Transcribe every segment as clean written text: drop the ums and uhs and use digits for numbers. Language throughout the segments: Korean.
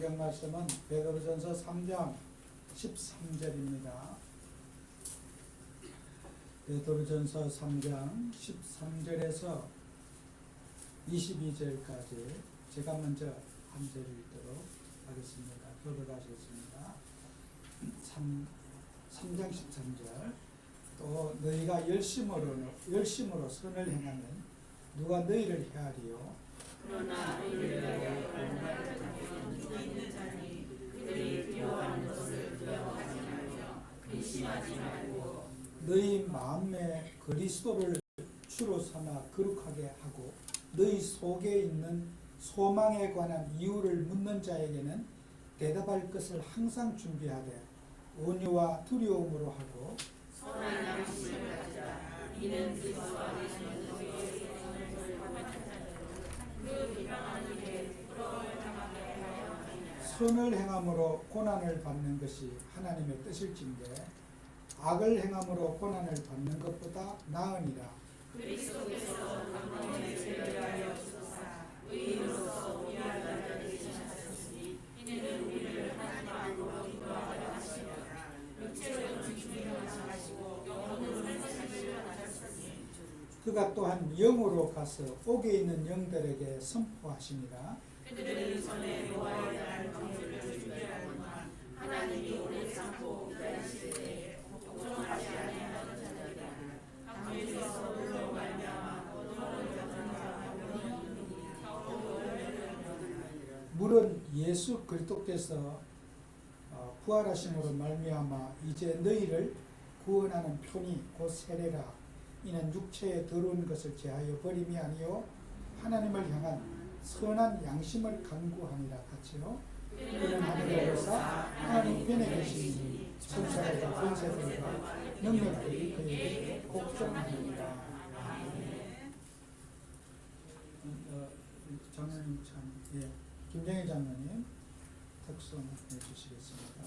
성경 말씀은 베드로전서 3장 13절입니다. 베드로전서 3장 13절에서 22절까지 제가 먼저 한 절을 읽도록 하겠습니다. 교독하셨습니다. 3장 13절. 또 너희가 열심으로 선을 행하면 누가 너희를 헤아리요? 그러나 너희를 위하여 죽어 있는 자니 그들이 두려워하는 것을 두려워하지 말며 근심하지 말고 너희 마음에 그리스도를 주로 삼아 거룩하게 하고 너희 속에 있는 소망에 관한 이유를 묻는 자에게는 대답할 것을 항상 준비하되 온유와 두려움으로 하고 선한 양심을 가지라. 이는 그리스도 안에서는 너희의 선을 받는 자들로 그 비방하는 일에 부끄러움을 당하게 하려 하느니라. 선을 행함으로 고난을 받는 것이 하나님의 뜻일진데 악을 행함으로 고난을 받는 것보다 나으니라. 그리스도께서 당신의 죄를 위하여 주사 의인으로서 위하여 되시셨으니 이는 우리를 하나님으로 기도하려 하시며 육체로는 죽임을 당하시고 영으로는 살기를 하셨으니 그가 또한 영으로 가서 옥에 있는 영들에게 선포하시니라. 그들은 전에 노아에 대한 방주를 준비하는만 하나님이 오래 참고 기다리실 때에 복종하지 아니하는 자들이라. 방주에서 물로 말미암아 너를 여전하여 명령이니 겨우 물은 예수 그리스도께서 부활하심으로 말미암아 이제 너희를 구원하는 편이 곧 세례라. 이는 육체에 더러운 것을 제하여 버림이 아니요 하나님을 향한 선한 양심을 간구하니라. 같이요. 그는 하늘에 오사 하나님 편에 계시니 천사들과 권세들과 능력들이 그에게 복종하니라. 장로님 참, 김정희 장로님 특송해 주시겠습니다.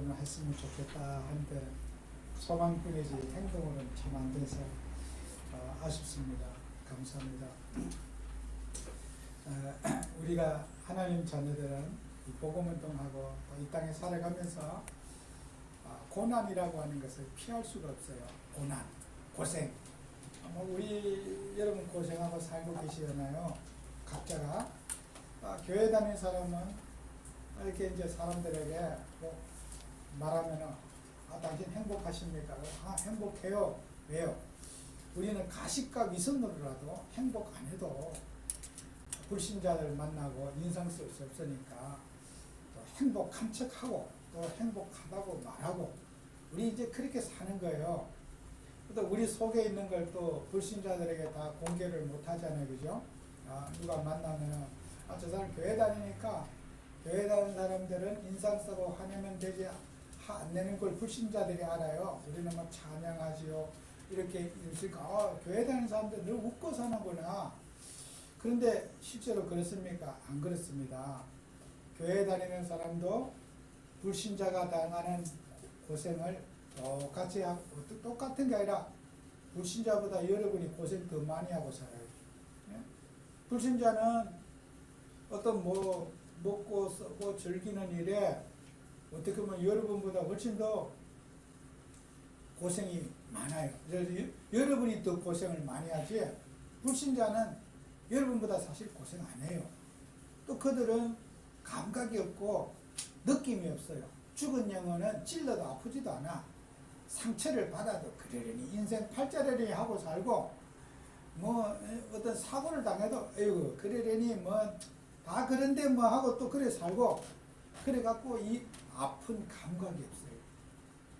정도는 했으면 좋겠다 하는데 소망뿐이지 행동으로는 참 안 돼서 아쉽습니다. 감사합니다. 우리가 하나님 자녀들은 이 복음운동하고 이 땅에 살아가면서 고난이라고 하는 것을 피할 수가 없어요. 고난, 고생. 우리 여러분 고생하고 살고 계시잖아요. 각자가. 교회 다니는 사람은 이렇게 이제 사람들에게 뭐 말하면은 당신 행복하십니까? 행복해요. 왜요? 우리는 가식과 위선으로라도 행복 안 해도 불신자들 만나고 인상 쓸 수 없으니까 또 행복한 척하고 또 행복하다고 말하고 우리 이제 그렇게 사는 거예요. 또 우리 속에 있는 걸 또 불신자들에게 다 공개를 못 하잖아요. 그죠? 누가 만나면 저 사람 교회 다니니까 교회 다니는 사람들은 인상 쓰고 화내면 되지 안 내는 걸 불신자들이 알아요. 우리는 막 찬양하지요. 이렇게 있으니까 교회 다니는 사람들 늘 웃고 사는구나. 그런데 실제로 그렇습니까? 안 그렇습니다. 교회 다니는 사람도 불신자가 당하는 고생을 똑같이 하고 똑같은 게 아니라 불신자보다 여러분이 고생 더 많이 하고 살아요. 불신자는 어떤 뭐 먹고 쓰고 즐기는 일에 어떻게 보면 여러분보다 훨씬 더 고생이 많아요. 그래서 여러분이 더 고생을 많이 하지 불신자는 여러분보다 사실 고생 안 해요. 또 그들은 감각이 없고 느낌이 없어요. 죽은 영혼은 찔러도 아프지도 않아. 상처를 받아도 그러려니 인생 팔자려니 하고 살고 뭐 어떤 사고를 당해도 에이구 그러려니 뭐 다 그런데 뭐 하고 또 그래 살고 그래갖고 이 아픈 감각이 없어요.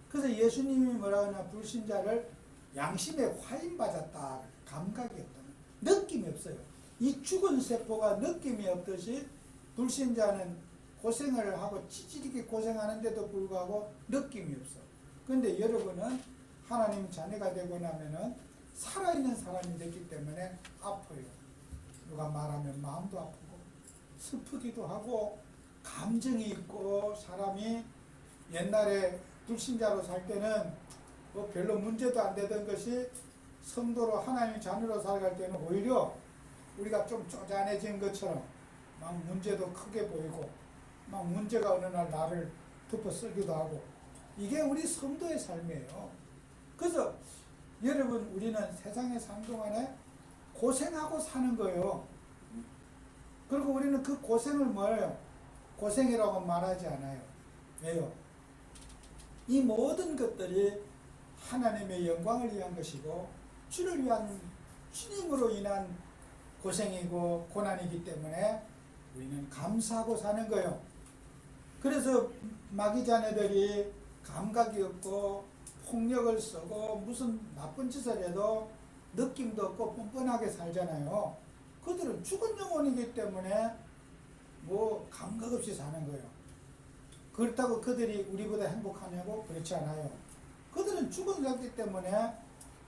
그래서 예수님이 뭐라 하나 불신자를 양심에 화인받았다. 감각이 없다. 느낌이 없어요. 이 죽은 세포가 느낌이 없듯이 불신자는 고생을 하고 찌질하게 고생하는데도 불구하고 느낌이 없어. 그런데 여러분은 하나님 자녀가 되고 나면은 살아있는 사람이 됐기 때문에 아파요. 누가 말하면 마음도 아프고 슬프기도 하고 감정이 있고 사람이 옛날에 불신자로 살 때는 뭐 별로 문제도 안 되던 것이 성도로 하나님 자녀로 살아갈 때는 오히려 우리가 좀 쪼잔해진 것처럼 막 문제도 크게 보이고 막 문제가 어느 날 나를 덮어 쓰기도 하고 이게 우리 성도의 삶이에요. 그래서 여러분 우리는 세상에 사는 동안에 고생하고 사는 거예요. 그리고 우리는 그 고생을 뭐예요? 고생이라고 말하지 않아요. 왜요? 이 모든 것들이 하나님의 영광을 위한 것이고 주를 위한 주님으로 인한 고생이고 고난이기 때문에 우리는 감사하고 사는 거예요. 그래서 마귀 자녀들이 감각이 없고 폭력을 쓰고 무슨 나쁜 짓을 해도 느낌도 없고 뻔뻔하게 살잖아요. 그들은 죽은 영혼이기 때문에 뭐 감각 없이 사는 거예요. 그렇다고 그들이 우리보다 행복하냐고? 그렇지 않아요. 그들은 죽은 상태이기 때문에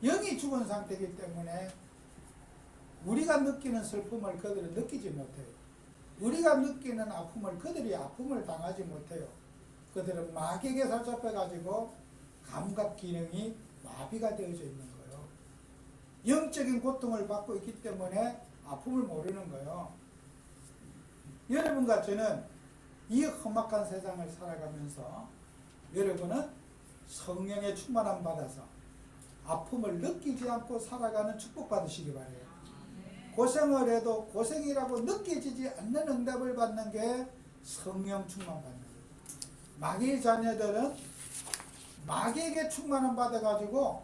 영이 죽은 상태이기 때문에 우리가 느끼는 슬픔을 그들은 느끼지 못해요. 우리가 느끼는 아픔을 그들이 아픔을 당하지 못해요. 그들은 마귀에게 사로잡혀가지고 감각 기능이 마비가 되어져 있는 거예요. 영적인 고통을 받고 있기 때문에 아픔을 모르는 거예요. 여러분과 저는 이 험악한 세상을 살아가면서 여러분은 성령의 충만함 받아서 아픔을 느끼지 않고 살아가는 축복 받으시기 바래요. 고생을 해도 고생이라고 느껴지지 않는 응답을 받는 게 성령 충만 받는 거예요. 마귀 자녀들은 마귀에게 충만함 받아가지고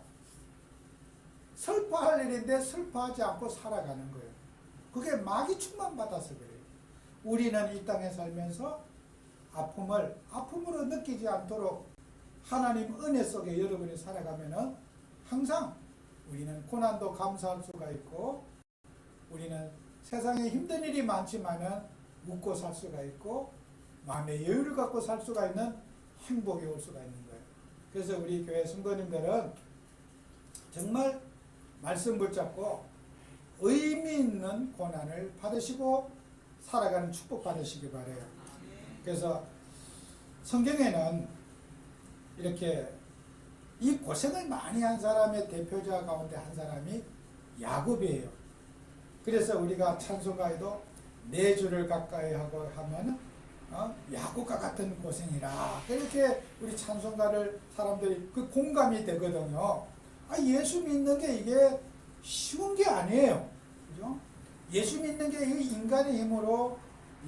슬퍼할 일인데 슬퍼하지 않고 살아가는 거예요. 그게 마귀 충만 받아서 그래요. 우리는 이 땅에 살면서 아픔을 아픔으로 느끼지 않도록 하나님 은혜 속에 여러분이 살아가면은 항상 우리는 고난도 감사할 수가 있고 우리는 세상에 힘든 일이 많지만은 웃고 살 수가 있고 마음의 여유를 갖고 살 수가 있는 행복이 올 수가 있는 거예요. 그래서 우리 교회 성도님들은 정말 말씀 붙잡고 의미 있는 고난을 받으시고 살아가는 축복 받으시기 바래요. 그래서 성경에는 이렇게 이 고생을 많이 한 사람의 대표자 가운데 한 사람이 야곱이에요. 그래서 우리가 찬송가에도 내 주를 가까이 하고 하면 야곱과 같은 고생이라 이렇게 우리 찬송가를 사람들이 그 공감이 되거든요. 예수 믿는 게 이게 쉬운 게 아니에요. 그죠? 예수 믿는 게 인간의 힘으로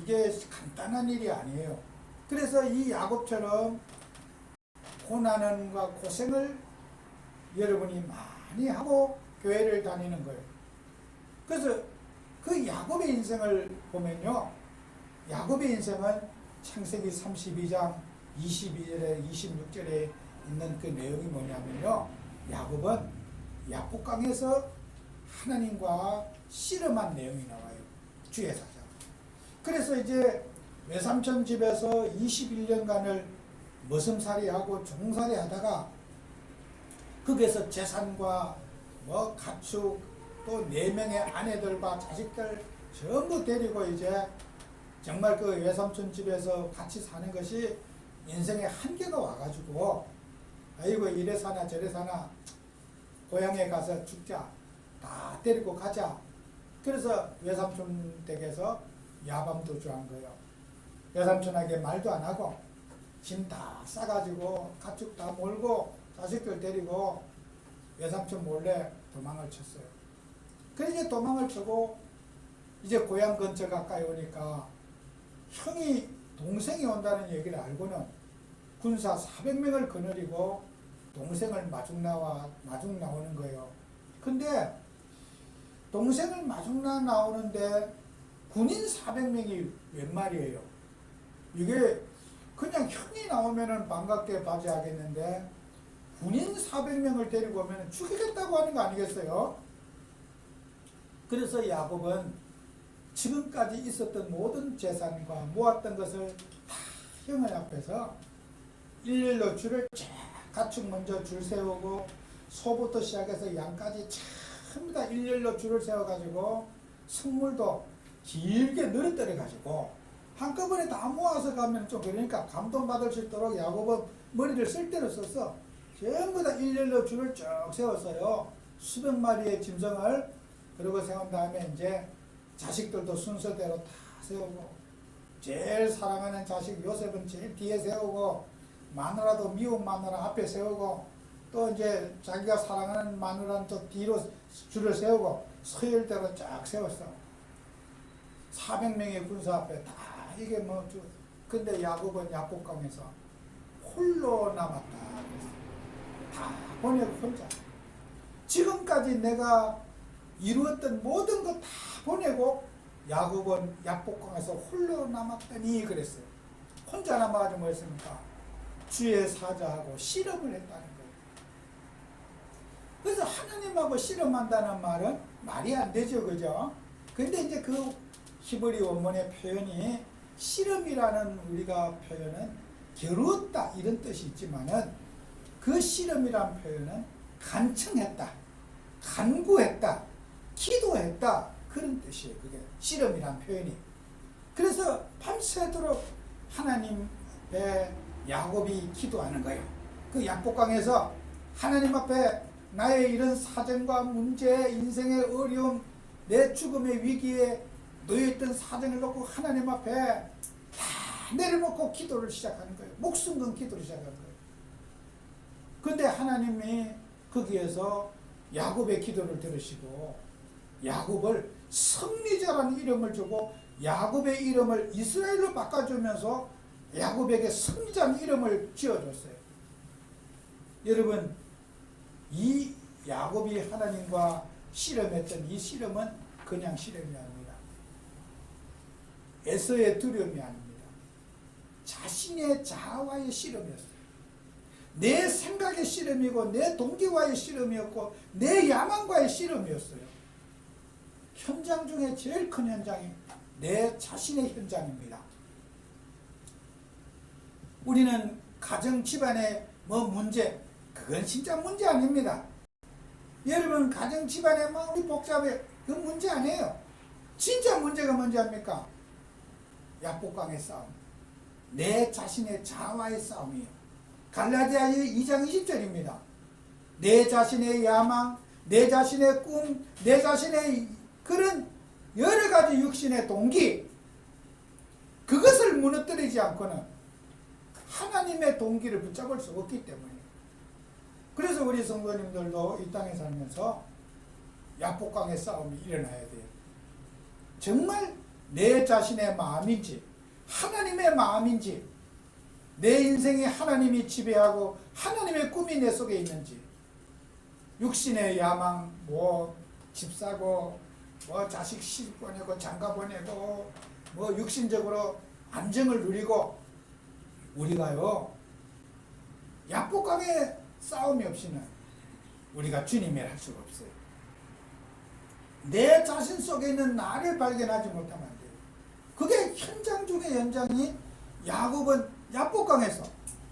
이게 간단한 일이 아니에요. 그래서 이 야곱처럼 고난과 고생을 여러분이 많이 하고 교회를 다니는 거예요. 그래서 그 야곱의 인생을 보면요. 야곱의 인생은 창세기 32장 22절에 26절에 있는 그 내용이 뭐냐면요. 야곱은 야복강에서 하나님과 씨름한 내용이 나와요. 주의 사자. 그래서 이제 외삼촌 집에서 21년간을 머슴살이하고 종살이 하다가 거기에서 재산과 뭐 가축 또 4명의 아내들과 자식들 전부 데리고 이제 정말 그 외삼촌 집에서 같이 사는 것이 인생의 한계가 와가지고 아이고 이래 사나 저래 사나 고향에 가서 죽자 다 데리고 가자. 그래서 외삼촌 댁에서 야밤도주한 거예요. 외삼촌에게 말도 안 하고 짐 다 싸가지고 가축 다 몰고 자식들 데리고 외삼촌 몰래 도망을 쳤어요. 그래서 이제 도망을 치고 이제 고향 근처 가까이 오니까 형이 동생이 온다는 얘기를 알고는 군사 400명을 거느리고 동생을 마중 나오는 거예요. 근데 동생을 마중 나오는데 군인 400명이 웬 말이에요. 이게 그냥 형이 나오면은 반갑게 맞이하겠는데 군인 400명을 데리고 오면 죽이겠다고 하는 거 아니겠어요? 그래서 야곱은 지금까지 있었던 모든 재산과 모았던 것을 다 형을 앞에서 일일로 줄을 쫙 가축 먼저 줄 세우고 소부터 시작해서 양까지 전부 다 일일로 줄을 세워가지고 성물도 길게 늘어뜨려 가지고 한꺼번에 다 모아서 가면 좀 그러니까 감동받을 수 있도록 야곱은 머리를 쓸대로 썼어. 전부 다 일일로 줄을 쭉 세웠어요. 수백 마리의 짐승을. 그리고 세운 다음에 이제 자식들도 순서대로 다 세우고 제일 사랑하는 자식 요셉은 제일 뒤에 세우고 마누라도 미운 마누라 앞에 세우고 또 이제 자기가 사랑하는 마누라는 또 뒤로 줄을 세우고 서열대로 쫙 세웠어. 400명의 군사 앞에 다 이게 뭐 근데 야곱은 야복강에서 홀로 남았다 그랬어. 다 보내고 혼자. 지금까지 내가 이루었던 모든 것 다 보내고 야곱은 야복강에서 홀로 남았더니 그랬어요. 혼자 남아가지고 뭐 했습니까? 주의 사자하고 씨름을 했다는 거예요. 그래서 하나님하고 씨름한다는 말은 말이 안 되죠, 그죠? 근데 이제 그 히브리 원문의 표현이 씨름이라는 우리가 표현은 겨루었다 이런 뜻이 있지만은 그 씨름이라는 표현은 간청했다, 간구했다, 기도했다 그런 뜻이에요. 그게 씨름이라는 표현이. 그래서 밤새도록 하나님의 야곱이 기도하는 거예요. 그 야복강에서 하나님 앞에 나의 이런 사정과 문제, 인생의 어려움, 내 죽음의 위기에 놓여있던 사정을 놓고 하나님 앞에 다 내려놓고 기도를 시작하는 거예요. 목숨 건 기도를 시작하는 거예요. 근데 하나님이 거기에서 야곱의 기도를 들으시고 야곱을 승리자라는 이름을 주고 야곱의 이름을 이스라엘로 바꿔주면서 야곱에게 승리자는 이름을 지어줬어요. 여러분, 이 야곱이 하나님과 씨름했던 이 씨름은 그냥 씨름이 아닙니다. 에서의 두려움이 아닙니다. 자신의 자아와의 씨름이었어요. 내 생각의 씨름이고 내 동기와의 씨름이었고 내 야망과의 씨름이었어요. 현장 중에 제일 큰 현장이 내 자신의 현장입니다. 우리는 가정 집안의 뭐 문제, 그건 진짜 문제 아닙니다. 여러분 가정 집안에 뭐 우리 복잡해, 그건 문제 아니에요. 진짜 문제가 뭔지 압니까? 야복강의 싸움, 내 자신의 자아와의 싸움이에요. 갈라디아 2장 20절입니다. 내 자신의 야망, 내 자신의 꿈, 내 자신의 그런 여러 가지 육신의 동기, 그것을 무너뜨리지 않고는 하나님의 동기를 붙잡을 수 없기 때문이에요. 그래서 우리 성도님들도 이 땅에 살면서 약복강의 싸움이 일어나야 돼요. 정말 내 자신의 마음인지 하나님의 마음인지, 내 인생이 하나님이 지배하고 하나님의 꿈이 내 속에 있는지, 육신의 야망, 집 사고 자식 시집 보내고 장가 보내고 육신적으로 안정을 누리고, 우리가요 약복강의 싸움이 없이는 우리가 주님을 할 수가 없어요. 내 자신 속에 있는 나를 발견하지 못하면 안 돼요. 그게 현장 중의 현장이 야곱은 약복강에서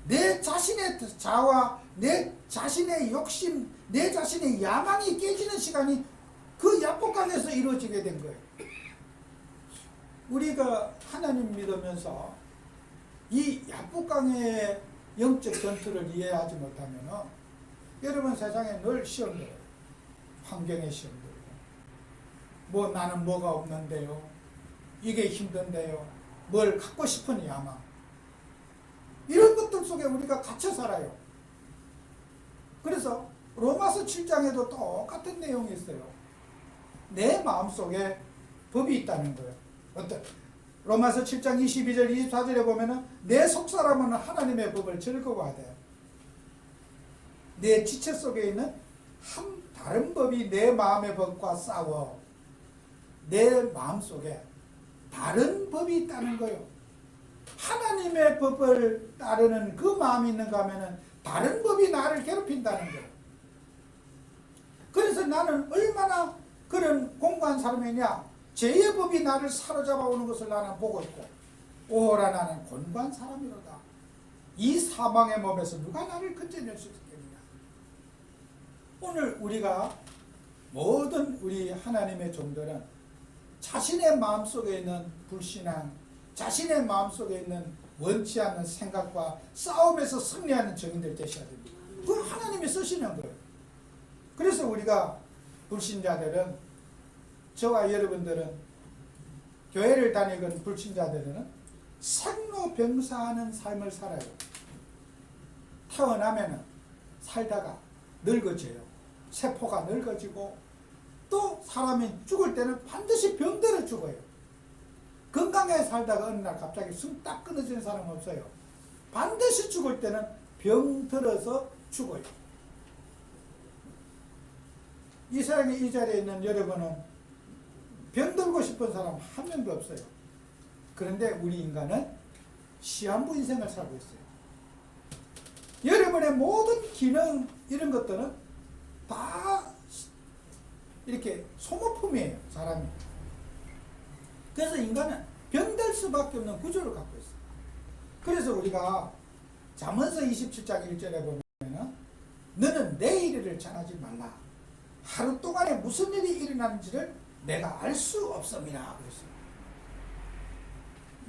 내 자신의 자와 내 자신의 욕심, 내 자신의 야망이 깨지는 시간이 그 약복강에서 이루어지게 된 거예요. 우리가 하나님 믿으면서 이 약복강의 영적 전투를 이해하지 못하면 여러분 세상에 늘 시험들어요. 환경의 시험들어요. 나는 뭐가 없는데요. 이게 힘든데요. 뭘 갖고 싶은 야망. 이런 것들 속에 우리가 갇혀 살아요. 그래서 로마서 7장에도 똑같은 내용이 있어요. 내 마음속에 법이 있다는 거예요. 로마서 7장 22절 24절에 보면은 내 속사람은 하나님의 법을 즐거워하대. 내 지체 속에 있는 다른 법이 내 마음의 법과 싸워. 내 마음속에 다른 법이 있다는 거예요. 하나님의 법을 따르는 그 마음이 있는가 하면은 다른 법이 나를 괴롭힌다는 거예요. 그래서 나는 얼마나 그런 공고한 사람이냐, 죄의 법이 나를 사로잡아 오는 것을 나는 보고 있고, 오호라 나는 곤고한 사람이로다. 이 사망의 몸에서 누가 나를 건져낼 수 있겠느냐. 오늘 우리가 모든 우리 하나님의 종들은 자신의 마음속에 있는 불신앙, 자신의 마음속에 있는 원치 않는 생각과 싸움에서 승리하는 증인들 되셔야 됩니다. 그걸 하나님이 쓰시는 거예요. 그래서 우리가 불신자들은, 저와 여러분들은, 교회를 다니건 불신자들은 생로병사하는 삶을 살아요. 태어나면 살다가 늙어져요. 세포가 늙어지고, 또 사람이 죽을 때는 반드시 병들어 죽어요. 건강하게 살다가 어느 날 갑자기 숨 딱 끊어지는 사람은 없어요. 반드시 죽을 때는 병들어서 죽어요. 이 세상에 이 자리에 있는 여러분은 병들고 싶은 사람 한 명도 없어요. 그런데 우리 인간은 시한부 인생을 살고 있어요. 여러분의 모든 기능 이런 것들은 다 이렇게 소모품이에요. 사람이. 그래서 인간은 병들 수밖에 없는 구조를 갖고 있어요. 그래서 우리가 잠언서 27장 1절에 보면 너는 내일을 전하지 말라. 하루 동안에 무슨 일이 일어나는지를 내가 알 수 없음이라 그랬어요.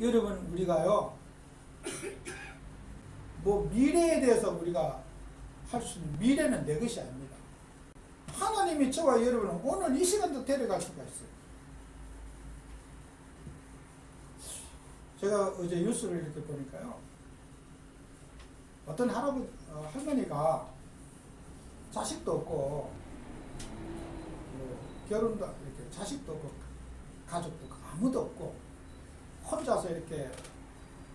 여러분, 우리가요 미래에 대해서 우리가 할 수 있는, 미래는 내 것이 아닙니다. 하나님이 저와 여러분을 오늘 이 시간도 데려갈 수가 있어요. 제가 어제 뉴스를 이렇게 보니까요, 어떤 할머니가 자식도 없고 결혼도 이렇게 자식도 없고 가족도 아무도 없고 혼자서 이렇게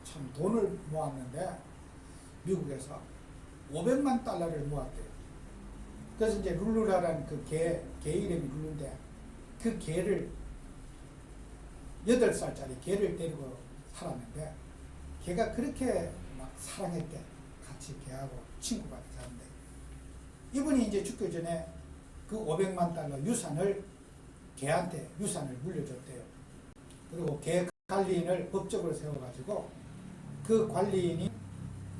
참 돈을 모았는데 미국에서 500만 달러를 모았대요. 그래서 이제 룰루라라는 그 개 이름이 룰루인데, 그 개를 8살짜리 개를 데리고 살았는데, 걔가 그렇게 막 사랑했대. 같이 걔하고 친구가 사는데, 이분이 이제 죽기 전에 그 500만 달러 유산을 걔한테 유산을 물려줬대요. 그리고 걔 관리인을 법적으로 세워가지고 그 관리인이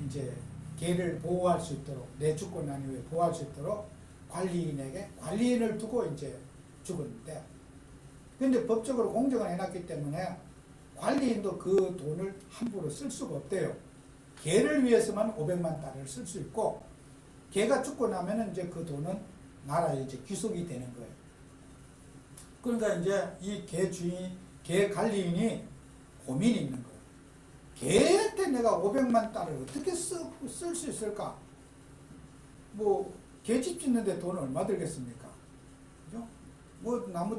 이제 걔를 보호할 수 있도록, 내 죽고 난 이후에 보호할 수 있도록 관리인에게 관리인을 두고 이제 죽었는데, 근데 법적으로 공정을 해놨기 때문에 관리인도 그 돈을 함부로 쓸 수가 없대요. 개를 위해서만 500만 달러를 쓸 수 있고, 개가 죽고 나면은 이제 그 돈은 나라에 이제 귀속이 되는 거예요. 그러니까 이제 이 개 주인, 개 관리인이 고민이 있는 거예요. 개한테 내가 500만 달러를 어떻게 쓸 수 있을까? 뭐 개집 짓는데 돈 얼마 들겠습니까? 그죠? 뭐 나무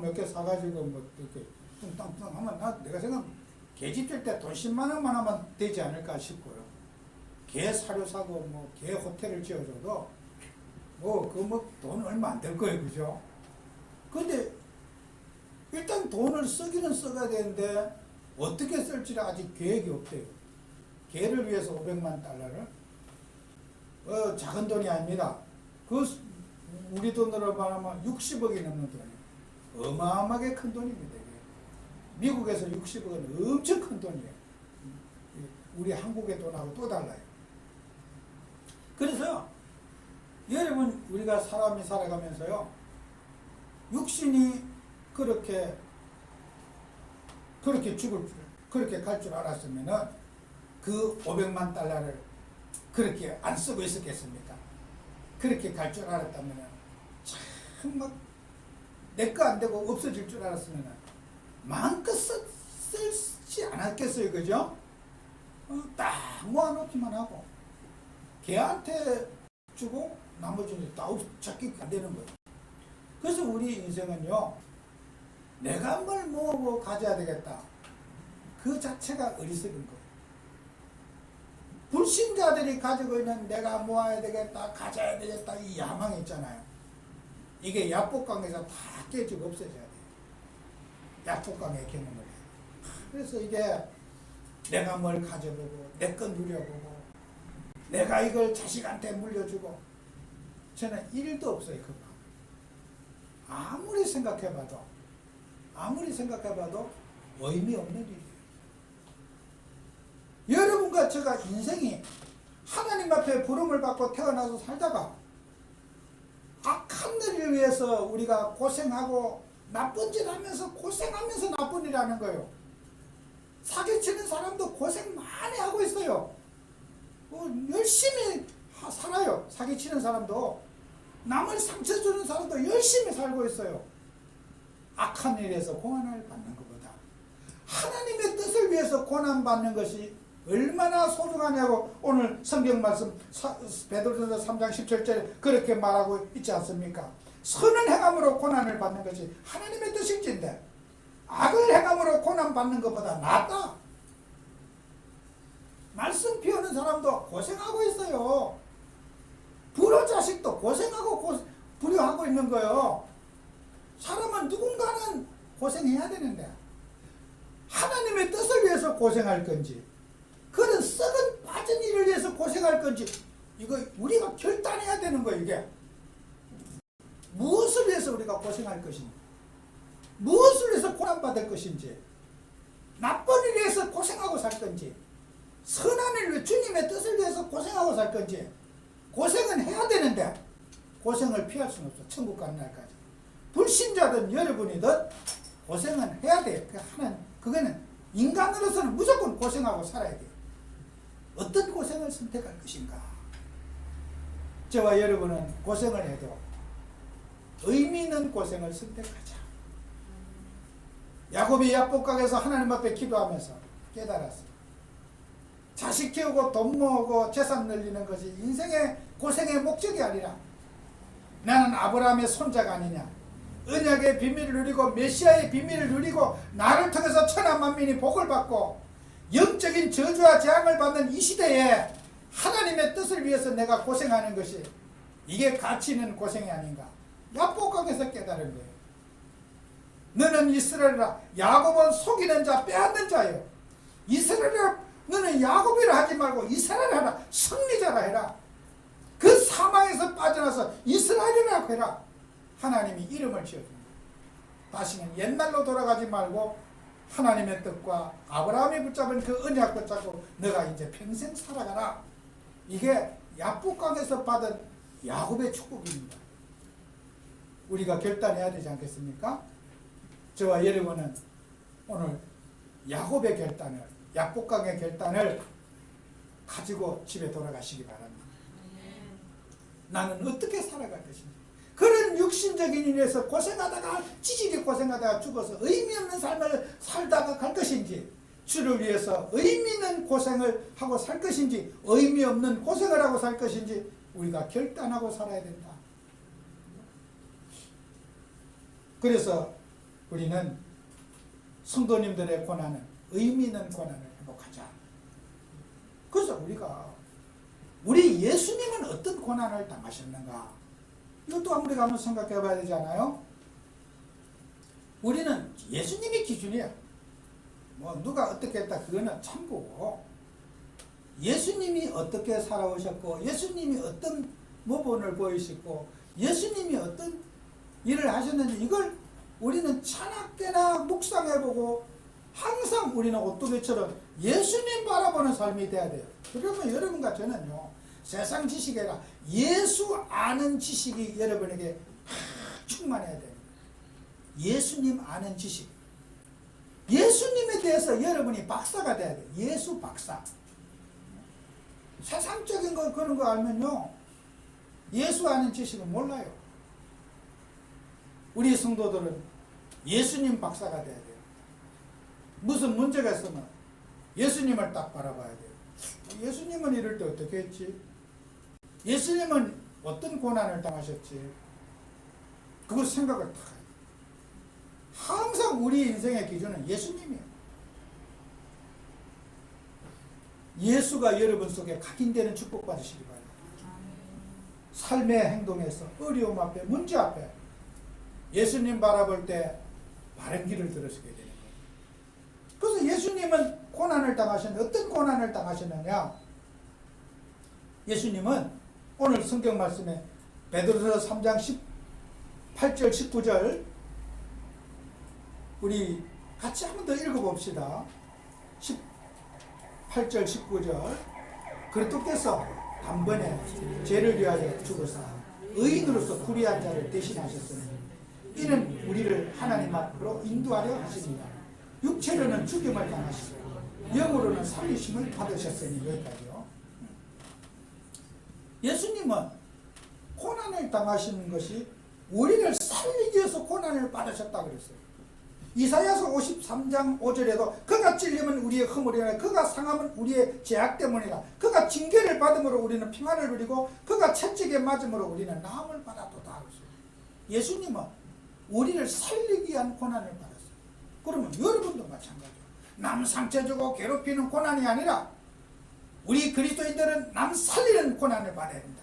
몇 개 사가지고 뭐 이렇게 뚱땅뚱 하면 내가 생각 개집 질 때 돈 10만 원만 하면 되지 않을까 싶고요. 개 사료 사고 뭐 개 호텔을 지어줘도 뭐 돈 얼마 안 될 거예요, 그죠? 근데 일단 돈을 쓰기는 써야 되는데 어떻게 쓸지를 아직 계획이 없대요. 개를 위해서 500만 달러를 작은 돈이 아닙니다. 우리 돈으로 말하면 60억이 넘는 돈이에요. 어마어마하게 큰 돈입니다. 이게. 미국에서 60억은 엄청 큰 돈이에요. 우리 한국의 돈하고 또 달라요. 그래서 여러분, 우리가 사람이 살아가면서요, 육신이 그렇게 그렇게 갈 줄 알았으면은 그 500만 달러를 그렇게 안 쓰고 있었겠습니까? 그렇게 갈 줄 알았다면은 참 막 내 거 안 되고 없어질 줄 알았으면은 마음껏 쓰지 않았겠어요, 그죠? 딱 모아놓기만 하고 걔한테 주고 나머지는 다 찾기 안 되는 거예요. 그래서 우리 인생은요, 내가 뭘 모으고 가져야 되겠다, 그 자체가 어리석은 거예요. 불신자들이 가지고 있는 내가 모아야 되겠다, 가져야 되겠다, 이 야망이 있잖아요. 이게 약복강에서 다 깨지고 없어져야 돼요. 약복강의 개념을 해요. 그래서 이게 내가 뭘 가져보고 내 건 누려보고 내가 이걸 자식한테 물려주고, 저는 1도 없어요. 그 마음. 아무리 생각해봐도 의미 없는 일이에요. 여러분과 제가 인생이 하나님 앞에 부름을 받고 태어나서 살다가 악한 일을 위해서 우리가 고생하고 나쁜 짓 하면서 고생하면서 나쁜 일 하는 거예요. 사기치는 사람도 고생 많이 하고 있어요. 열심히 살아요. 사기치는 사람도, 남을 상처 주는 사람도 열심히 살고 있어요. 악한 일에서 고난을 받는 것보다 하나님의 뜻을 위해서 고난받는 것이 얼마나 소중하냐고 오늘 성경 말씀 베드로전서 3장 17절에 그렇게 말하고 있지 않습니까? 선을 행함으로 고난을 받는 것이 하나님의 뜻일진데 악을 행함으로 고난받는 것보다 낫다. 말씀 피우는 사람도 고생하고 있어요. 불효 자식도 고생하고 불효하고 있는 거예요. 사람은 누군가는 고생해야 되는데 하나님의 뜻을 위해서 고생할 건지, 그런 썩은 빠진 일을 위해서 고생할 건지, 이거 우리가 결단해야 되는 거예요. 이게 무엇을 위해서 우리가 고생할 것인지, 무엇을 위해서 고난받을 것인지, 나쁜 일을 위해서 고생하고 살 건지, 선한 일을 위해 주님의 뜻을 위해서 고생하고 살 건지. 고생은 해야 되는데 고생을 피할 수는 없어. 천국 가는 날까지. 불신자든 여러분이든 고생은 해야 돼요. 그거는 인간으로서는 무조건 고생하고 살아야 돼요. 어떤 고생을 선택할 것인가? 저와 여러분은 고생을 해도 의미 있는 고생을 선택하자. 야곱이 약복강에서 하나님 앞에 기도하면서 깨달았어요. 자식 키우고 돈 모으고 재산 늘리는 것이 인생의 고생의 목적이 아니라 나는 아브라함의 손자가 아니냐, 언약의 비밀을 누리고 메시아의 비밀을 누리고 나를 통해서 천하 만민이 복을 받고 영적인 저주와 재앙을 받는 이 시대에 하나님의 뜻을 위해서 내가 고생하는 것이 이게 가치 있는 고생이 아닌가. 약복강에서 깨달은 거예요. 너는 이스라엘이라, 야곱은 속이는 자 빼앗는 자예요. 이스라엘이라, 너는 야곱이라 하지 말고 이스라엘 하라, 승리자라 해라. 그 사망에서 빠져나서 이스라엘이라고 해라. 하나님이 이름을 지어줍니다. 다시는 옛날로 돌아가지 말고 하나님의 뜻과 아브라함이 붙잡은 그 언약 붙잡고 너가 이제 평생 살아가라. 이게 약복강에서 받은 야곱의 축복입니다. 우리가 결단해야 되지 않겠습니까? 저와 여러분은 오늘 야곱의 결단을, 약복강의 결단을 가지고 집에 돌아가시기 바랍니다. 나는 어떻게 살아갈 것인지. 그런 육신적인 일에서 고생하다가 지질이 고생하다가 죽어서 의미 없는 삶을 살다가 갈 것인지, 주를 위해서 의미 있는 고생을 하고 살 것인지, 의미 없는 고생을 하고 살 것인지 우리가 결단하고 살아야 된다. 그래서 우리는 성도님들의 고난은 의미 있는 고난을 회복하자. 그래서 우리 예수님은 어떤 고난을 당하셨는가? 이것도 우리가 한번 생각해 봐야 되지 않아요? 우리는 예수님이 기준이야. 뭐 누가 어떻게 했다 그거는 참고고, 예수님이 어떻게 살아오셨고, 예수님이 어떤 모본을 보이시고, 예수님이 어떤 일을 하셨는지 이걸 우리는 차갑게나 묵상해보고 항상 우리는 오뚜기처럼 예수님 바라보는 삶이 돼야 돼요. 그러면 여러분과 저는요, 세상 지식이 아니라 예수 아는 지식이 여러분에게 충만해야 돼요. 예수님 아는 지식. 예수님에 대해서 여러분이 박사가 돼야 돼요. 예수 박사. 세상적인 거 그런 거 알면요, 예수 아는 지식은 몰라요. 우리 성도들은 예수님 박사가 돼야 돼요. 무슨 문제가 있으면 예수님을 딱 바라봐야 돼요. 예수님은 이럴 때 어떻게 했지? 예수님은 어떤 고난을 당하셨지? 그걸 생각을 다 해요. 항상 우리 인생의 기준은 예수님이에요. 예수가 여러분 속에 각인되는 축복 받으시기 바랍니다. 삶의 행동에서 어려움 앞에, 문제 앞에 예수님 바라볼 때 바른 길을 들어서게 되는 거예요. 그래서 예수님은 고난을 당하셨는데 어떤 고난을 당하셨느냐? 예수님은 오늘 성경 말씀에 베드로서 3장 18절 19절 우리 같이 한 번 더 읽어봅시다. 18절 19절 그리스도께서 단번에 죄를 위하여 죽으사 의인으로서 불의한 자를 대신하셨으니 이는 우리를 하나님 앞으로 인도하려 하십니다. 육체로는 죽임을 당하시고 영으로는 살리심을 받으셨으니. 여기까지요. 예수님은 고난을 당하시는 것이 우리를 살리기 위해서 고난을 받으셨다고 그랬어요. 이사야서 53장 5절에도 그가 찔리면 우리의 허물이라, 그가 상하면 우리의 죄악 때문이라, 그가 징계를 받음으로 우리는 평안을 누리고 그가 채찍에 맞음으로 우리는 나음을 받았도다. 예수님은 우리를 살리기 위한 고난을 받았어요. 그러면 여러분도 마찬가지예요. 남 상처 주고 괴롭히는 고난이 아니라 우리 그리스도인들은 남 살리는 고난을 받아야 된다.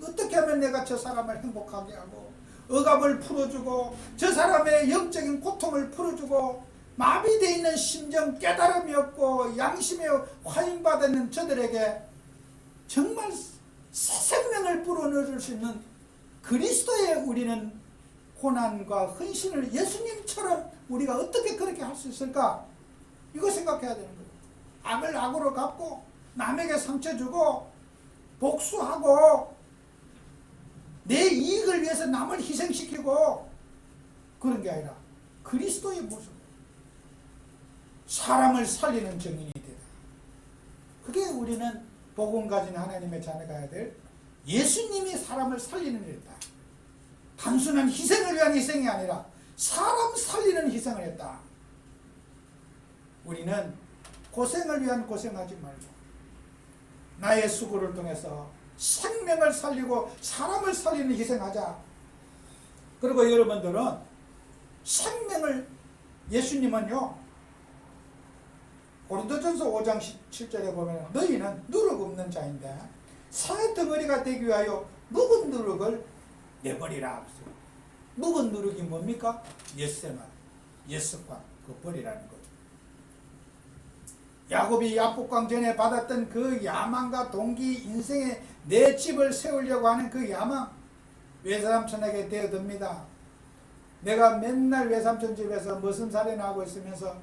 어떻게 하면 내가 저 사람을 행복하게 하고 억압을 풀어주고 저 사람의 영적인 고통을 풀어주고 마비되어 있는 심정, 깨달음이 없고 양심에 화인받는 저들에게 정말 새 생명을 불어넣을 수 있는 그리스도의 우리는 고난과 헌신을 예수님처럼 우리가 어떻게 그렇게 할 수 있을까? 이거 생각해야 되는 거예요. 악을 악으로 갚고 남에게 상처 주고 복수하고 내 이익을 위해서 남을 희생시키고 그런 게 아니라 그리스도의 모습, 사람을 살리는 증인이 되다. 그게 우리는 복음 가진 하나님의 자녀가 해야 될, 예수님이 사람을 살리는 일이다. 단순한 희생을 위한 희생이 아니라 사람 살리는 희생을 했다. 우리는 고생을 위한 고생하지 말고 나의 수고를 통해서 생명을 살리고 사람을 살리는 희생하자. 그리고 여러분들은 생명을, 예수님은요 고린도전서 5장 17절에 보면 너희는 누룩 없는 자인데 새 덩어리가 되기 위하여 묵은 누룩을 내버리라. 묵은 누룩이 뭡니까? 옛생활, 옛습관, 그 버리라는 거예요. 야곱이 야복강 전에 받았던 그 야망과 동기, 인생에 내 집을 세우려고 하는 그 야망, 외삼촌에게 되어듭니다. 내가 맨날 외삼촌 집에서 무슨 살이나 하고 있으면서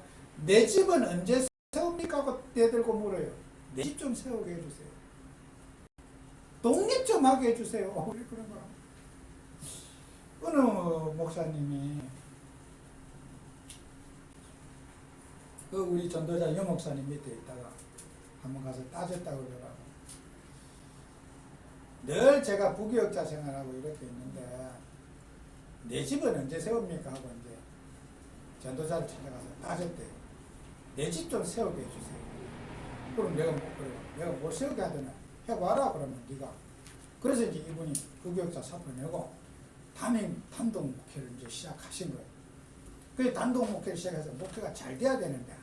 내 집은 언제 세웁니까? 하고 대들고 물어요. 내 집 좀 세우게 해주세요. 독립 좀 하게 해주세요. 왜 그런 거야? 어느 목사님이 그 우리 전도자 여 목사님 밑에 있다가 한번 가서 따졌다고 그러더라고. 늘 제가 부교육자 생활하고 이렇게 있는데 내 집은 언제 세웁니까 하고 이제 전도자를 찾아가서 따졌대요. 내 집 좀 세우게 해주세요. 그럼 내가 뭐 그래요. 내가 뭘 세우게 하더니 해봐라 그러면 네가. 그래서 이제 이분이 부교육자 사표 내고 담임 단독 목회를 이제 시작하신 거예요. 그 단독 목회를 시작해서 목회가 잘 돼야 되는데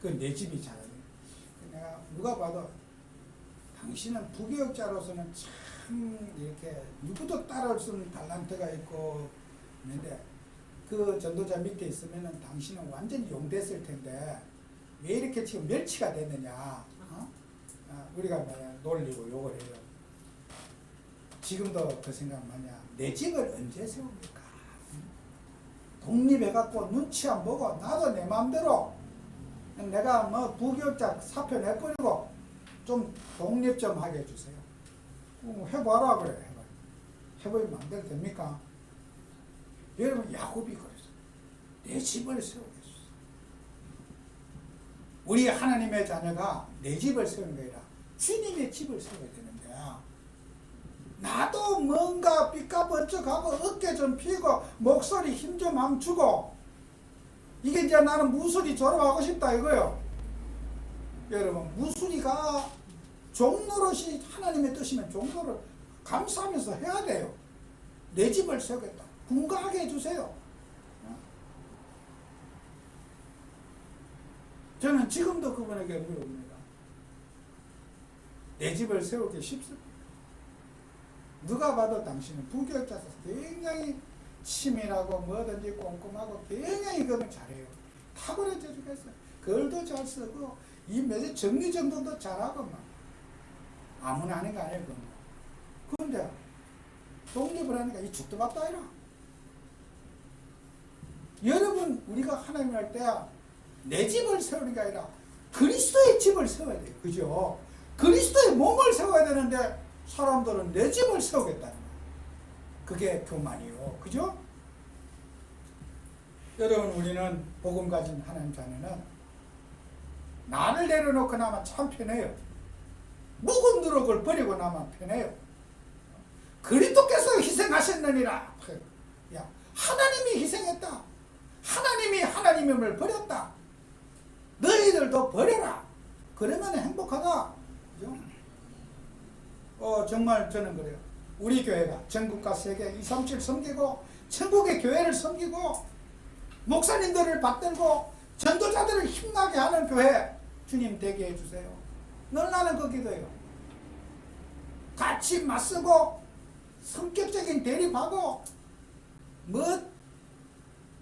그 내 집이 잘 돼요. 내가 누가 봐도 당신은 부교육자로서는 참 이렇게 누구도 따라올 수 없는 달란트가 있고 있는데 그 전도자 밑에 있으면은 당신은 완전히 용됐을 텐데 왜 이렇게 지금 멸치가 됐느냐? 어? 우리가 놀리고 욕을 해요. 지금도 그 생각 많냐? 내 집을 언제 세웁니까? 독립해갖고 눈치 안 보고 나도 내 마음대로 내가 뭐 부교육자 사표 내버리고 좀 독립 좀 하게 해주세요. 해봐라 그래. 해보면 마음대로 됩니까? 여러분 야곱이 그랬어. 내 집을 세우겠어. 우리 하나님의 자녀가 내 집을 세우는 게 아니라 주님의 집을 세워야 되는데 나도 뭔가 삐까번쩍하고 어깨 좀 피고 목소리 힘 좀 함 주고 이게 이제 나는 무술이 졸업하고 싶다 이거요. 여러분 무술이가 종노릇이 하나님의 뜻이면 종노릇 감사하면서 해야 돼요. 내 집을 세우겠다. 분가하게 해주세요. 저는 지금도 그분에게 물어봅니다. 내 집을 세우기 쉽습니다. 누가 봐도 당신은 부교육자라서 굉장히 치밀하고 뭐든지 꼼꼼하고 굉장히 그걸 잘해요. 탁월해져 주겠어요. 글도 잘 쓰고 이 매제 정리정돈도 잘하고 막 아무나 하는 거 아니에요. 그런데 독립을 하니까 이 죽도 밥도 아니라. 여러분 우리가 하나님 할 때 내 집을 세우는 게 아니라 그리스도의 집을 세워야 돼요. 그죠? 그리스도의 몸을 세워야 되는데 사람들은 내 집을 세우겠다는 거예요. 그게 교만이요. 그죠? 여러분 우리는 복음 가진 하나님 자녀는 나를 내려놓고 나면 참 편해요. 묵은 누룩을 버리고 나면 편해요. 그리스도께서 희생하셨느니라. 야, 하나님이 희생했다. 하나님이 하나님임을 버렸다. 너희들도 버려라. 그러면 행복하다. 그죠? 정말 저는 그래요. 우리 교회가 전국과 세계 237 섬기고 천국의 교회를 섬기고 목사님들을 받들고 전도자들을 힘나게 하는 교회 주님 되게 해주세요. 늘 나는 그 기도예요. 같이 맞서고 성격적인 대립하고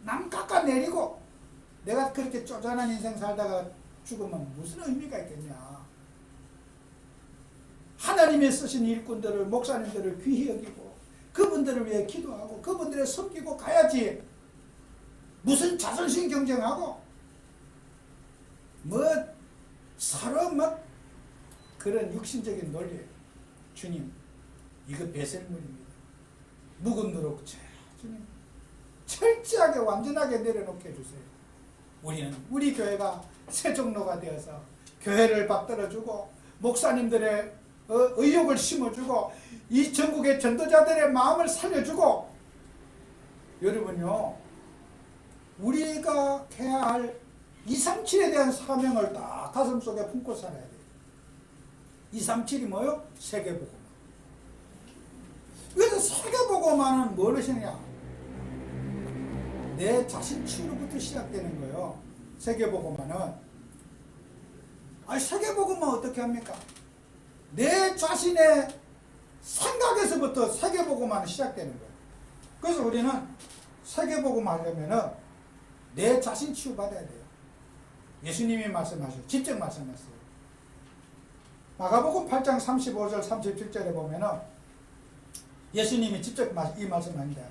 남 깎아내리고 내가 그렇게 쪼잔한 인생 살다가 죽으면 무슨 의미가 있겠냐. 하나님이 쓰신 일꾼들을 목사님들을 귀히 여기고 그분들을 위해 기도하고 그분들을 섬기고 가야지. 무슨 자존심 경쟁하고 서로 그런 육신적인 논리예요. 주님 이거 배설물입니다. 묵은 누룩 주님 철저하게 완전하게 내려놓게 해주세요. 우리는 우리 교회가 새 종로가 되어서 교회를 받들어주고 목사님들의 의욕을 심어주고 이 전국의 전도자들의 마음을 살려주고 여러분요 우리가 해야 할 237에 대한 사명을 딱 가슴속에 품고 살아야 돼요. 237이 뭐요? 세계복음. 그래서 세계복음만은 뭘 하시느냐? 내 자신 치유로부터 시작되는 거예요. 세계복음만은. 세계복음만 어떻게 합니까? 내 자신의 생각에서부터 세계복음만은 시작되는 거예요. 그래서 우리는 세계복음 하려면은 내 자신 치유받아야 돼요. 예수님이 말씀하셨어요. 직접 말씀하셨어요. 마가복음 8장 35절 37절에 보면은 예수님이 직접 이 말씀합니다.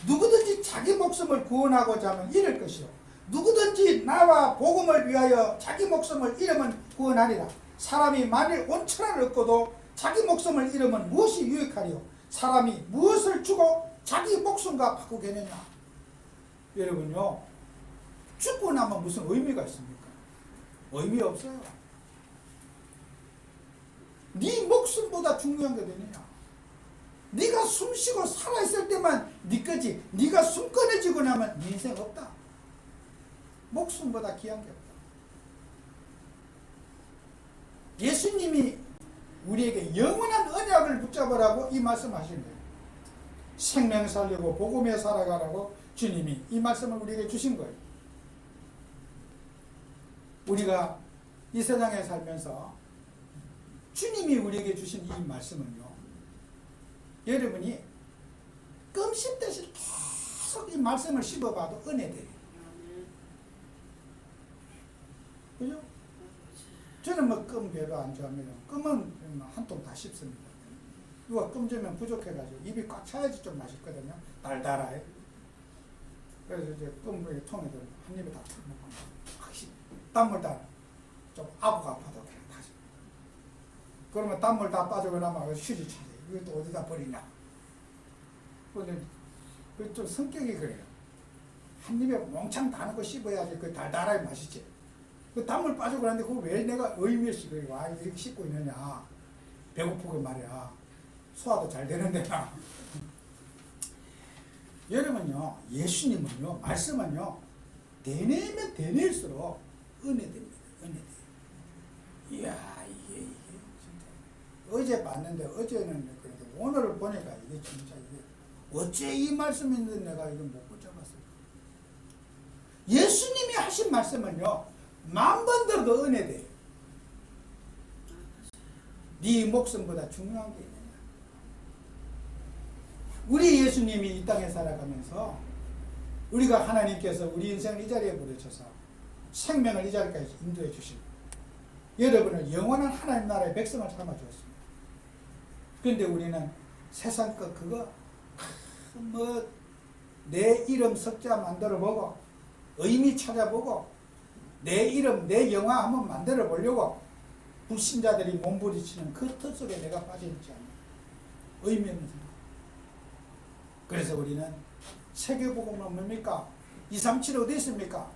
누구든지 자기 목숨을 구원하고자 하면 잃을 것이요 누구든지 나와 복음을 위하여 자기 목숨을 잃으면 구원하리라. 사람이 만일 온 천하를 얻고도 자기 목숨을 잃으면 무엇이 유익하리요? 사람이 무엇을 주고 자기 목숨과 바꾸겠느냐? 여러분요 죽고 나면 무슨 의미가 있습니까? 의미 없어요. 네 목숨보다 중요한 게 되느냐? 네가 숨쉬고 살아있을 때만 네 거지. 네가 숨 끊어지고 나면 네 인생 없다. 목숨보다 귀한 게 없다. 예수님이 우리에게 영원한 언약을 붙잡으라고 이 말씀하신 거예요. 생명 살리고 복음에 살아가라고 주님이 이 말씀을 우리에게 주신 거예요. 우리가 이 세상에 살면서 주님이 우리에게 주신 이 말씀은요, 여러분이 껌 씹듯이 계속 이 말씀을 씹어봐도 은혜돼요. 그죠? 저는 뭐 껌 별로 안 좋아합니다. 껌은 한 통 다 씹습니다. 누가 껌 주면 부족해가지고 입이 꽉 차야지 좀 맛있거든요. 달달해. 그래서 이제 껌을 통에 들어 한 입에 다 탁 먹고 확실히 땀물 다 좀 아프고 아파도 그냥 다시. 그러면 땀물 다 빠지고 나면 휴지 차지. 이것도 어디다 버리냐. 근데 그 좀 성격이 그래요. 한 입에 몽창 다 넣고 씹어야지 그 달달하게 맛있지. 그 땀물 빠지고 그러는데 그거 왜 내가 의미 없이 와 이렇게 씹고 있느냐. 배고프고 말이야. 소화도 잘 되는데. 여러분요, 예수님은요, 말씀은요, 되뇌면 되뇌일수록 은혜됩니다. 은혜돼요. 이야, 이게 진짜. 어제 봤는데, 어제는 그래도 오늘을 보니까 이게 진짜 이게, 어째 이 말씀이 있는데 내가 이걸 못 붙잡았을까? 예수님이 하신 말씀은요, 10,000번 들어도 은혜돼요. 네 목숨보다 중요한 게 있느냐. 우리 예수님이 이 땅에 살아가면서 우리가 하나님께서 우리 인생을 이 자리에 부르셔서 생명을 이 자리까지 인도해 주시고 여러분을 영원한 하나님 나라의 백성을 삼아주었습니다. 그런데 우리는 세상 것 그거 뭐 내 이름 석자 만들어 보고 의미 찾아보고 내 이름 내 영화 한번 만들어 보려고 불신자들이 몸부리치는 그 틀 속에 내가 빠져있지 않나. 의미 없는 생각. 그래서 우리는 세계복음은 뭡니까? 237 어디 있습니까?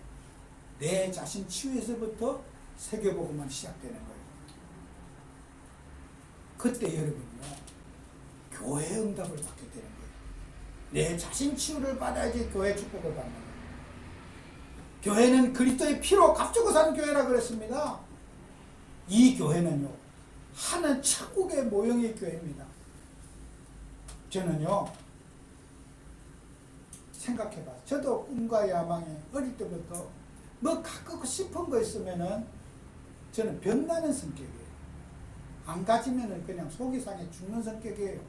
내 자신 치유에서부터 세계복음은 시작되는 거예요. 그때 여러분요, 교회 응답을 받게 되는 거예요. 내 자신 치유를 받아야지 교회 축복을 받는 거예요. 교회는 그리스도의 피로 값주고 사는 교회라 그랬습니다. 이 교회는요, 하는 천국의 모형의 교회입니다. 저는요, 생각해봐. 저도 꿈과 야망이 어릴 때부터 뭐 갖고 싶은 거 있으면은 저는 변나는 성격이에요. 안 가지면은 그냥 속이 상해 죽는 성격이에요.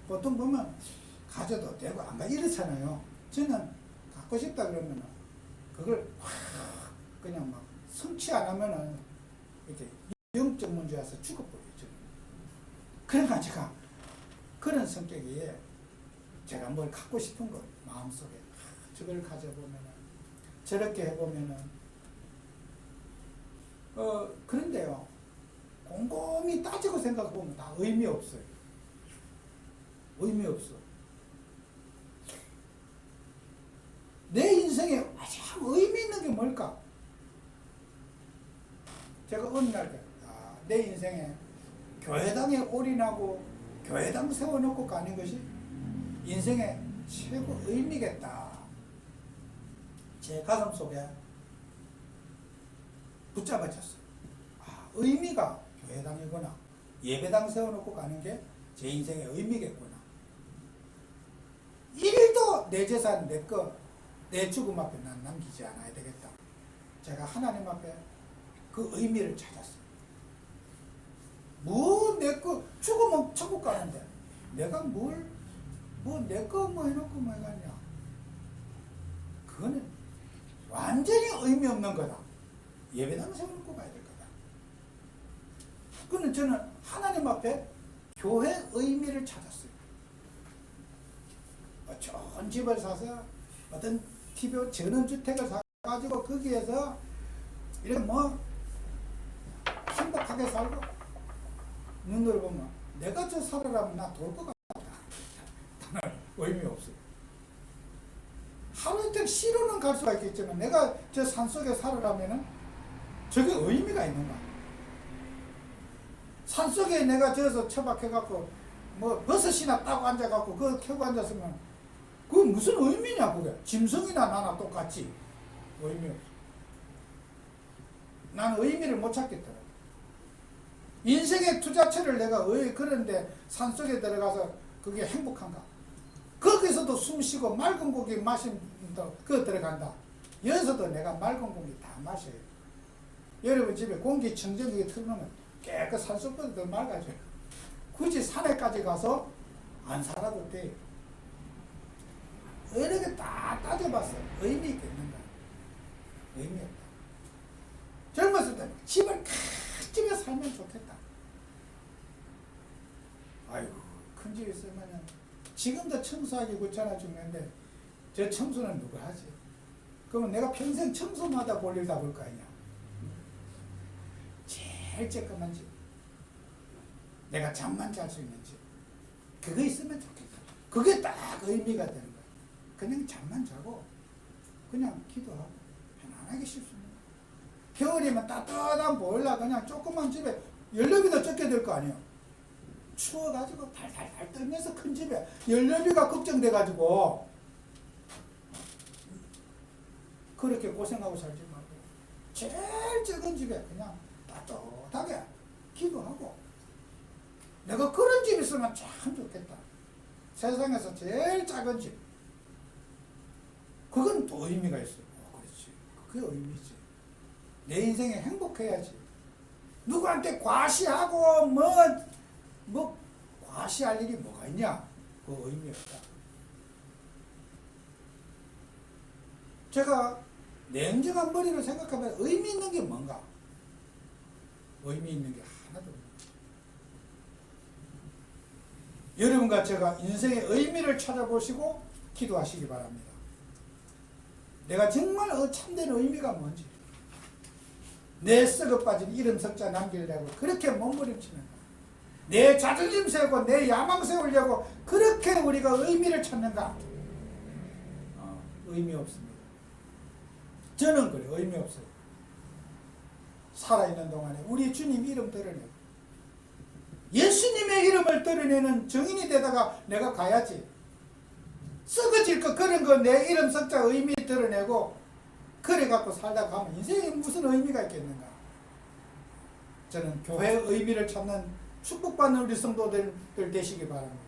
보통 보면 가져도 되고 안 가 이렇잖아요. 저는 갖고 싶다 그러면은 그걸 확 그냥 막 성취 안 하면은 이렇게 영적 문제 와서 죽어버려요. 저는. 그러니까 제가 그런 성격이에요. 제가 뭘 갖고 싶은 거 마음속에 저걸 가져보면은 저렇게 해보면은 그런데요, 곰곰이 따지고 생각해보면 다 의미 없어요. 의미 없어. 내 인생에 가장 의미 있는 게 뭘까? 제가 어느 날 내 인생에 교회당에 올인하고 교회당 세워놓고 가는 것이 인생의 최고 의미겠다. 제 가슴 속에 붙잡아졌어요. 의미가 교회당이구나. 예배당 세워놓고 가는 게 제 인생의 의미겠구나. 1일도 내 재산, 내 거, 내 죽음 앞에 난 남기지 않아야 되겠다. 제가 하나님 앞에 그 의미를 찾았어요. 뭐 내 거 죽으면 천국 가는데 내가 뭐 내 거 뭐 해놓고 뭐 해가냐. 그거는 완전히 의미 없는 거다. 예배당 세워놓고 가야 될 거다. 그거는 저는 하나님 앞에 교회 의미를 찾았어요. 좋은 집을 사서 어떤 TV 전원주택을 사가지고 거기에서 이렇게 뭐 행복하게 살고 눈으로 보면 내가 저 살아라면 나 돌 것 같다. 의미 없어요. 하루 이틀 시로는 갈 수가 있겠지만 내가 저 산속에 살아라면은 저게 의미가 있는가? 산속에 내가 저어서 처박혀갖고 뭐 버섯이나 따고 앉아갖고 그거 켜고 앉았으면 그거 무슨 의미냐 그게. 짐승이나 나나 똑같지. 의미 없어. 나는 의미를 못 찾겠더라. 인생의 투자처를 내가 왜 그런데 산속에 들어가서 그게 행복한가. 거기서도 숨 쉬고 맑은 고기 마신다. 그거 들어간다. 여기서도 내가 맑은 고기 다 마셔요. 여러분 집에 공기청정기 틀어놓으면 깨끗 산속보다 더 맑아져요. 굳이 산에까지 가서 안 살아도 돼. 이렇게 다 따져봤어. 의미 있겠는가? 의미 없다. 젊었을 때는 집을 큰 집에 살면 좋겠다. 아이고 큰 집에 있으면 지금도 청소하기 귀찮아 죽는데 저 청소는 누가 하지? 그러면 내가 평생 청소마다 볼일 다 볼 거 아니야. 제일 쬐끄만 집. 내가 잠만 잘 수 있는 집. 그거 있으면 좋겠다. 그게 딱 의미가 되는 거야. 그냥 잠만 자고 그냥 기도하고 편안하게 쉴 수 있는 거야. 겨울이면 따뜻한 보일러 그냥 조그만 집에 연료비도 적게 들 거 아니야. 추워가지고 달달달 떨면서 큰 집에 연료비가 걱정돼가지고 그렇게 고생하고 살지 말고 제일 작은 집에 그냥 따뜻하게 기도하고 내가 그런 집 있으면 참 좋겠다. 세상에서 제일 작은 집. 그건 또 의미가 있어. 그렇지. 그게 의미지. 내 인생에 행복해야지. 누구한테 과시하고 뭐 과시할 일이 뭐가 있냐? 그 의미 없다. 제가 냉정한 머리로 생각하면 의미 있는 게 뭔가? 의미 있는 게 하나도 없는 거예요. 여러분과 제가 인생의 의미를 찾아보시고 기도하시기 바랍니다. 내가 정말 참된 의미가 뭔지 내 썩어 빠진 이름 석자 남기려고 그렇게 몸부림치는가? 내 자존심 세우고 내 야망 세우려고 그렇게 우리가 의미를 찾는가? 의미 없습니다. 저는 그래요. 의미 없어요. 살아있는 동안에 우리 주님 이름 드러내고 예수님의 이름을 드러내는 정인이 되다가 내가 가야지. 썩어질 거 그런 거 내 이름 석자 의미 드러내고 그래 갖고 살다 가면 인생에 무슨 의미가 있겠는가. 저는 교회의 의미를 찾는 축복받는 우리 성도들 되시기 바랍니다.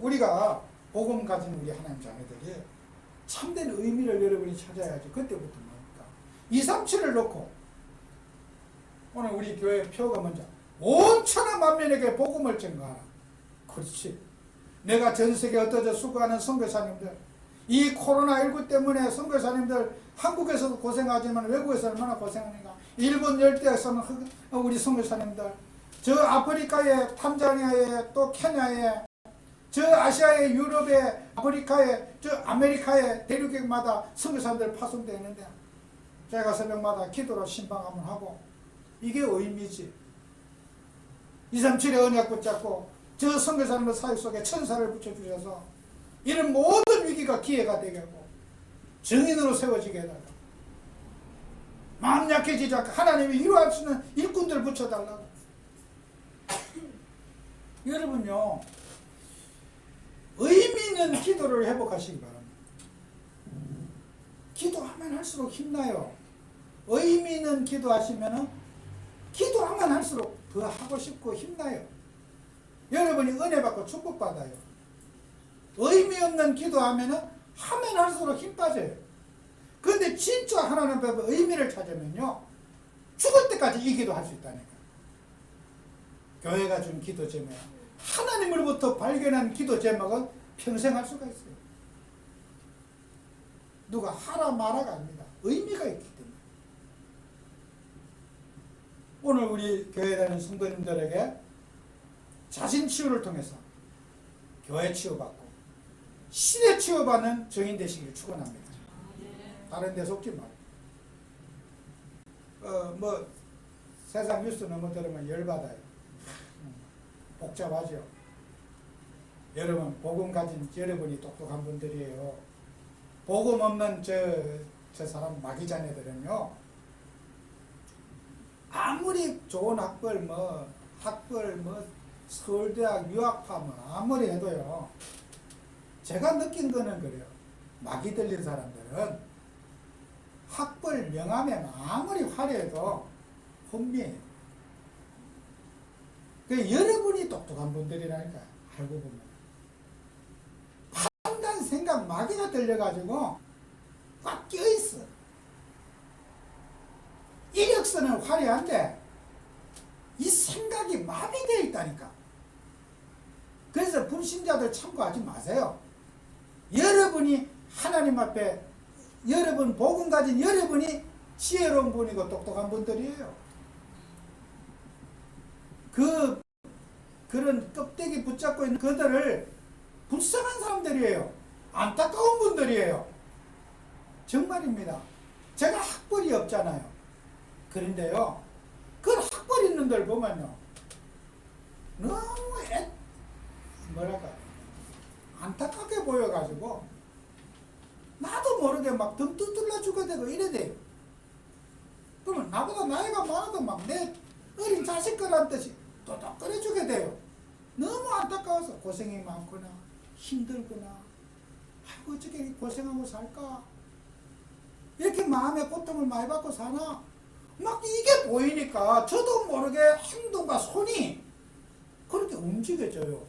우리가 복음 가진 우리 하나님 자녀들이 참된 의미를 여러분이 찾아야지. 그때부터 뭡니까? 237을 놓고 오늘 우리 교회 표가 먼저 5천만 만민에게 복음을 전가하라. 그렇지. 내가 전 세계 흩어져 수고하는 선교사님들, 이 코로나19 때문에 선교사님들 한국에서도 고생하지만 외국에서 얼마나 고생하는가. 일본 열대에서는 우리 선교사님들, 저 아프리카에 탄자니아에 또 케냐에 저 아시아에 유럽에 아프리카에 저 아메리카에 대륙마다 선교사님들 파송되어 있는데 제가 새벽마다 기도로 신방 한번 하고 이게 의미지. 237의 언약 붙잡고 저 선교사님들 사역 속에 천사를 붙여주셔서 이런 모든 위기가 기회가 되게 하고 정인으로 세워지게 해달라고. 마음 약해지지 않고 하나님이 이루할 수 있는 일꾼들 붙여달라고. 여러분요, 의미 있는 기도를 회복하시기 바랍니다. 기도하면 할수록 힘나요. 의미 있는 기도하시면은 기도하면 할수록 더 하고 싶고 힘나요. 여러분이 은혜 받고 축복 받아요. 의미 없는 기도하면은 하면 할수록 힘 빠져요. 그런데 진짜 하나님 앞에 의미를 찾으면요, 죽을 때까지 이 기도 할 수 있다니까. 교회가 준 기도 제목, 하나님으로부터 발견한 기도 제목은 평생 할 수가 있어요. 누가 하라 마라가 아닙니다. 의미가 있기 때문에. 오늘 우리 교회에 다니는 성도님들에게 자신 치유를 통해서 교회 치유받고 시대 치유받는 정인 되시길 축원합니다. 다른 데 속지 말고. 뭐 세상 뉴스 너무 들으면 열받아요. 복잡하죠. 여러분 복음 가진 여러분이 똑똑한 분들이에요. 복음 없는 저 사람 마귀자네들은요, 아무리 좋은 학벌 서울대학 유학파 아무리 해도요. 제가 느낀 거는 그래요. 막이 들린 사람들은 학벌 명함에 아무리 화려해도 혼미해요. 여러분이 똑똑한 분들이라니까 알고 보면 판단 생각 마귀가 들려가지고 꽉 껴있어. 이력서는 화려한데 이 생각이 마비되어 있다니까. 그래서 불신자들 참고하지 마세요. 여러분이 하나님 앞에 여러분 복음 가진 여러분이 지혜로운 분이고 똑똑한 분들이에요. 그런 껍데기 붙잡고 있는 그들을 불쌍한 사람들이에요. 안타까운 분들이에요. 정말입니다. 제가 학벌이 없잖아요. 그런데요, 그 학벌 있는 들 보면요, 너무 안타깝게 보여가지고 나도 모르게 막 등 두들러 주게 되고 이래 돼요. 그러면 나보다 나이가 많아도 막 내 어린 자식 거란 듯이 또덕거려 주게 돼요. 너무 안타까워서 고생이 많구나, 힘들구나, 아이고 어떻게 고생하고 살까, 이렇게 마음의 고통을 많이 받고 사나, 막 이게 보이니까 저도 모르게 행동과 손이 그렇게 움직여져요.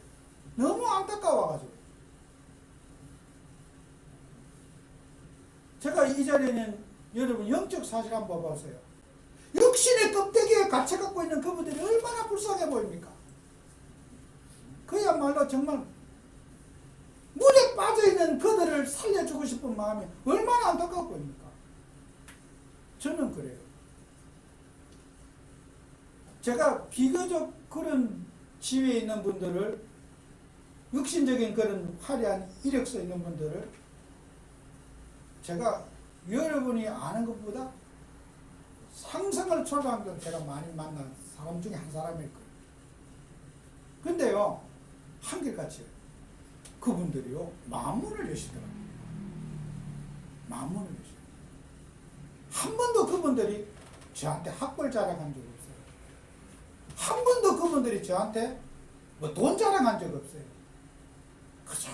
너무 안타까워가지고. 제가 이 자리에는 여러분 영적 사실 한번 봐보세요. 육신의 껍데기에 갇혀 갖고 있는 그분들이 얼마나 불쌍해 보입니까? 그야말로 정말 물에 빠져있는 그들을 살려주고 싶은 마음이 얼마나 안타까워 보입니까? 저는 그래요. 제가 비교적 그런 지위에 있는 분들을, 육신적인 그런 화려한 이력서 있는 분들을 제가 여러분이 아는 것보다 상상을 초월한 제가 많이 만난 사람 중에 한 사람일 거예요. 근데요, 한결같이 그분들이요, 만문을 여시더라고요. 만문을 여시더라고요. 한 번도 그분들이 저한테 학벌 자랑한 적 없어요. 한 번도 그분들이 저한테 뭐 돈 자랑한 적 없어요. 그저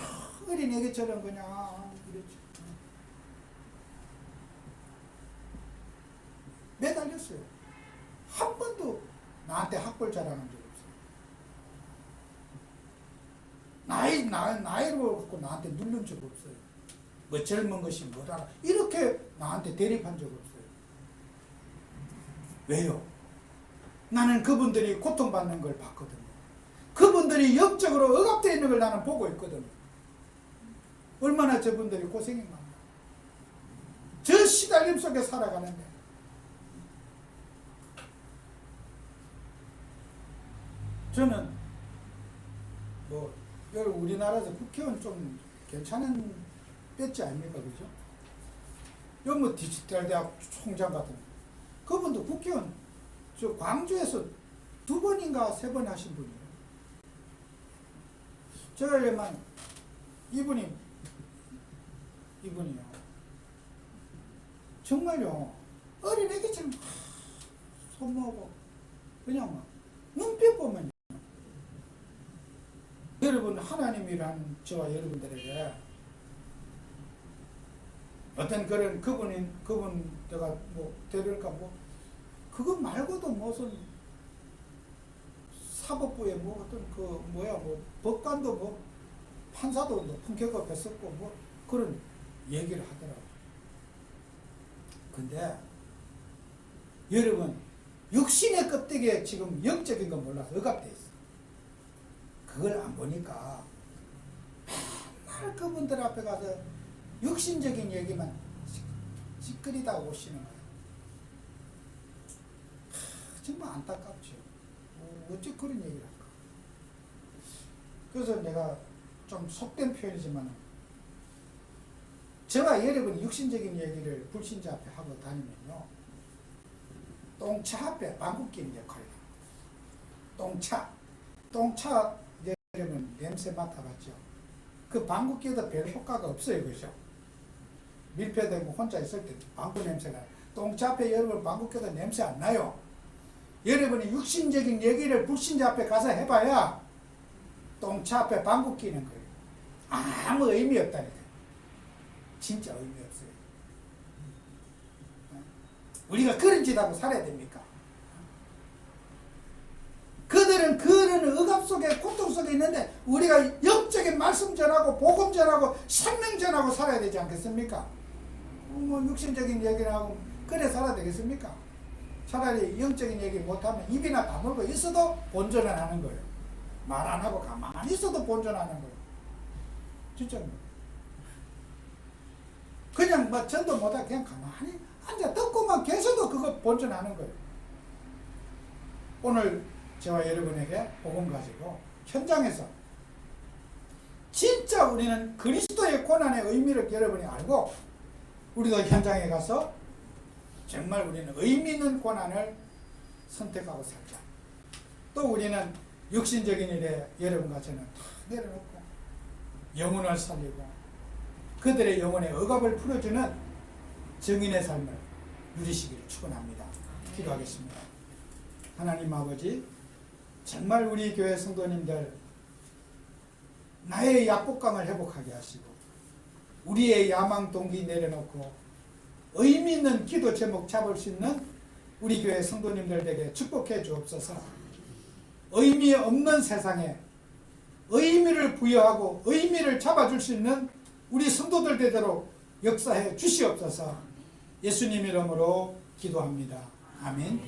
어린애기처럼 그냥 이랬죠. 매달렸어요. 한 번도 나한테 학벌 자랑한 적 없어요. 나이로 갖고 나한테 누른 적 없어요. 뭐 젊은 것이 뭐라 이렇게 나한테 대립한 적 없어요. 왜요? 나는 그분들이 고통받는 걸 봤거든요. 그분들이 영적으로 억압되어 있는 걸 나는 보고 있거든요. 얼마나 저분들이 고생이 많나. 저 시달림 속에 살아가는데. 저는 뭐 여러분 우리나라에서 국회의원 좀 괜찮은 배지 아닙니까? 그죠? 여기 뭐 디지털 대학 총장 같은 그분도 국회의원 저 광주에서 2번인가 3번 하신 분이에요. 제가 이래만 이분이요. 정말요. 어린애기처럼 손 모으고 그냥 막 눈빛 보면 여러분 하나님이란 저와 여러분들에게 어떤 그분 내가 뭐 데려올까 뭐 그거 말고도 무슨 사법부에 뭐 어떤 뭐 법관도 뭐 판사도 높은 격을 했었고 뭐 그런 얘기를 하더라고요. 근데 여러분 육신의 껍데기에 지금 영적인 건 몰라서 억압돼 있어. 그걸 안 보니까 맨날 그분들 앞에 가서 육신적인 얘기만 찌끄리다 오시는 거예요. 정말 안타깝죠. 어째 그런 얘기를 할까. 그래서 내가 좀 속된 표현이지만 저와 여러분이 육신적인 얘기를 불신자 앞에 하고 다니면요, 똥차 앞에 방귀 끼는 역할을 합니다. 똥차 여러분 냄새 맡아봤죠? 그 방귀 껴도 별 효과가 없어요. 그죠? 밀폐되고 혼자 있을 때 방귀 냄새가 나요. 똥차 앞에 여러분 방귀 껴도 냄새 안 나요. 여러분이 육신적인 얘기를 불신자 앞에 가서 해봐야 똥차 앞에 방구 끼는 거예요. 아무 의미 없다니까. 진짜 의미 없어요. 우리가 그런 짓 하고 살아야 됩니까? 그들은 그런 억압 속에 고통 속에 있는데 우리가 영적인 말씀 전하고 복음 전하고 생명 전하고 살아야 되지 않겠습니까? 뭐 육신적인 얘기를 하고 그래 살아야 되겠습니까? 차라리 영적인 얘기 못하면 입이나 다물고 있어도 본전을 하는 거예요. 말 안 하고 가만히 있어도 본전하는 거예요. 진짜 그냥 뭐 전도 못하고 그냥 가만히 앉아 듣고만 계셔도 그거 본전하는 거예요. 오늘 저와 여러분에게 복음 가지고 현장에서 진짜 우리는 그리스도의 고난의 의미를 여러분이 알고 우리도 현장에 가서 정말 우리는 의미 있는 고난을 선택하고 살자. 또 우리는 육신적인 일에 여러분과 저는 다 내려놓고 영혼을 살리고 그들의 영혼의 억압을 풀어주는 증인의 삶을 누리시기를 축원합니다. 기도하겠습니다. 하나님 아버지, 정말 우리 교회 성도님들 나의 약복강을 회복하게 하시고 우리의 야망 동기 내려놓고 의미 있는 기도 제목 잡을 수 있는 우리 교회 성도님들에게 축복해 주옵소서. 의미 없는 세상에 의미를 부여하고 의미를 잡아줄 수 있는 우리 성도들 되도록 역사해 주시옵소서. 예수님 이름으로 기도합니다. 아멘.